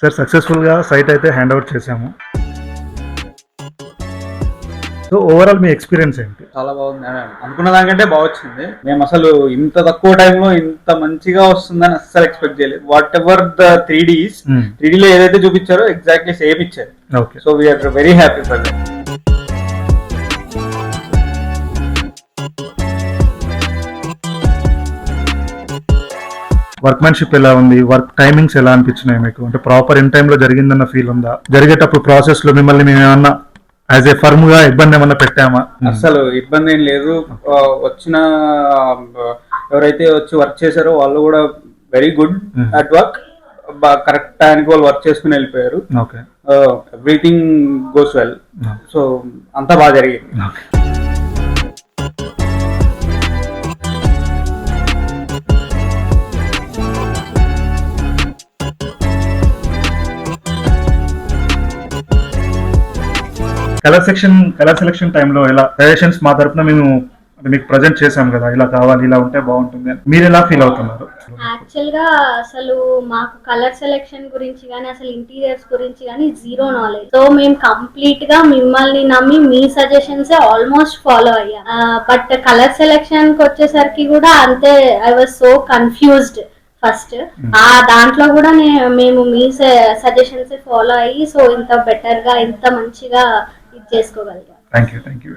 Sir సక్సెస్ఫుల్గా site అయితే hand over చేసాము. సో ఓవరాల్ మీ ఎక్స్పీరియన్స్ ఏంటి? చాలా బాగుంది. అనుకున్న దానికంటే బాగా వచ్చింది. మేము అసలు ఇంత తక్కువ టైంలో ఇంత మంచిగా వస్తుందని అస్సలు ఎక్స్పెక్ట్ చేయలేదు. వాట్ ఎవర్ ద 3Dలో ఏదైతే చూపించారో ఎగ్జాక్ట్లీ సేమ్ ఇచ్చారు. Okay, so we are very happy for that. Workmanship ఎలా ఉంది? వర్క్ టైమింగ్స్ ఎలా అనిపించినాయి మీకు? అంటే ప్రాపర్ ఇన్ టైమ్ లో జరిగిందన్న ఫీల్ ఉందా? జరిగేటప్పుడు ప్రాసెస్ లో మిమ్మల్ని మేము ఏమన్నా యాజ్ ఏ ఫర్మ్ గా ఇబ్బంది ఏమన్నా పెట్టామా? అసలు ఇబ్బంది ఏం లేదు. వచ్చిన ఎవరైతే వచ్చి వర్క్ చేశారో వాళ్ళు కూడా very good at work. Correct టైంకి వాళ్ళు వర్క్ చేసుకుని వెళ్ళిపోయారు. Okay, everything goes well. So అంతా బాగా జరిగింది. కలర్ సెలక్షన్ టైంలో ఎలా సజెషన్స్ మా తరపున మేము మీకు ప్రజెంట్ చేసాం కదా, ఇలా కావాలి, ఇలా ఉంటే బాగుంటుంది అని మీరు ఎలా ఫీల్ అవుతున్నారు? యాక్చువల్ గా అసలు మాకు కలర్ సెలెక్షన్ గురించి కానీ అసలు ఇంటీరియర్స్ గురించి కానీ జీరో నాలెడ్జ్. సో మేము కంప్లీట్ గా మిమ్మల్ని నమ్మి మీ సజెషన్స్ ఆల్మోస్ట్ ఫాలో అయ్యాం. బట్ కలర్ సెలెక్షన్ కి వచ్చేసరికి కూడా అంతే, I was so confused first. దాంట్లో కూడా మేము మీ సజెషన్స్ ఫాలో అయ్యి సో ఇంత బెటర్ గా ఇంత మంచిగా ఇది చేసుకోగలిగాం. Thank you.